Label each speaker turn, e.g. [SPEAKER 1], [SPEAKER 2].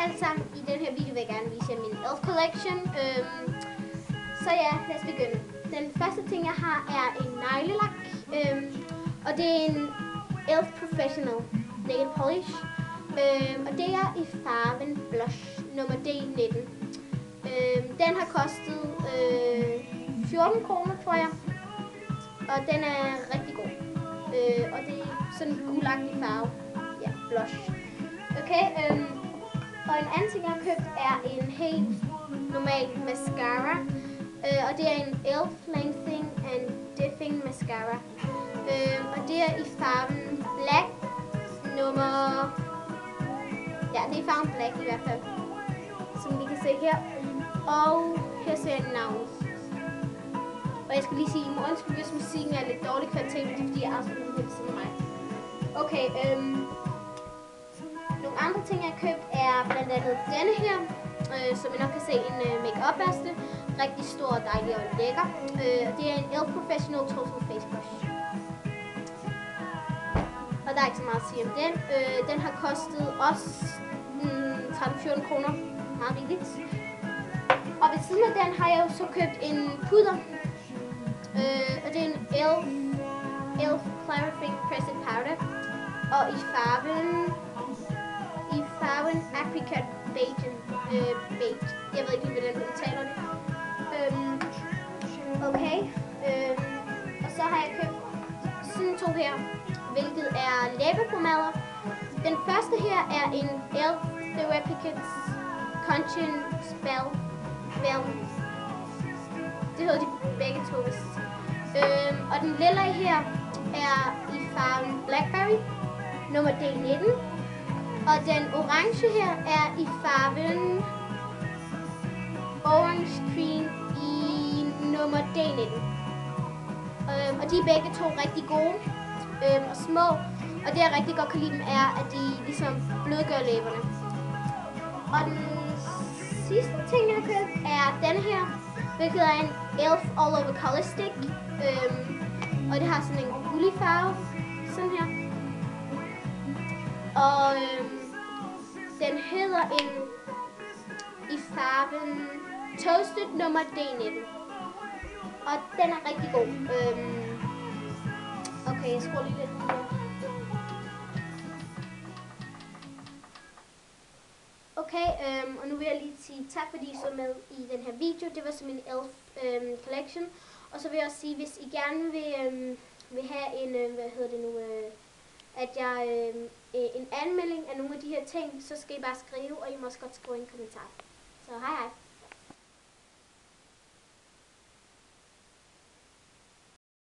[SPEAKER 1] alle sammen. I den her video vil jeg gerne vise jer min Elf Collection. Så ja, lad os begynde. Den første ting jeg har er en neglelak. Og det er en Elf Professional Nail Polish. Og det er i farven Blush nummer D19. Den har kostet 14 kroner, tror jeg. Og den er rigtig god. Og det er sådan en gulagtig farve. Ja, Blush. Okay, og en anden ting jeg har købt er en helt normal mascara. Og det er en Elf Lengthening and Diffing Mascara. Og det er i farven Black nummer... Ja, det er i farven Black i hvert fald. Som I kan se her. Og her ser jeg navnet. Og jeg skal lige sige, I må undskylde, hvis musikken er lidt dårlig kvalitet, men det er fordi, jeg er afspiller den helt siden af mig. Okay, nogle andre ting, jeg har købt, er blandt andet denne her, som I nok kan se, en make-up-børste. Rigtig stor, dejlig og lækker. Det er en Elf Professional Total Face Brush. Og der er ikke så meget at sige om den. Den har kostet også 13-14 kroner. Meget rigeligt. Og ved siden af den har jeg jo så købt en pudder. Og det er en Elf Clarifying Pressed Powder. Og i farven Apricot Beige. Jeg ved ikke, hvordan man taler det. Okay. Og så har jeg købt sådan to her, hvilket er læbepomader. Den første her er en Elf Therapeutics Conscience Spell. Det hedder de begge to vist. Og den lilla her er i farven Blackberry, nummer D19. Og den orange her er i farven Orange Cream i nummer D19. Og de er begge to rigtig gode og små. Og det jeg rigtig godt kan lide dem er, at de ligesom blødgør læberne. Og den sidste ting jeg har købt er denne her, hvilket er en Elf All Over Color Stick. Og det har sådan en gullig farve, sådan her. Og den hedder en i farven Toasted nummer D19. Og den er rigtig god. Okay, jeg skruer lige lidt videre. Okay, og nu vil jeg lige sige tak, fordi I så med i den her video. Det var som en Elf Collection. Og så vil jeg også sige, hvis I gerne vil have en, en anmelding af nogle af de her ting, så skal I bare skrive, og I må også godt skrive en kommentar. Så hej hej.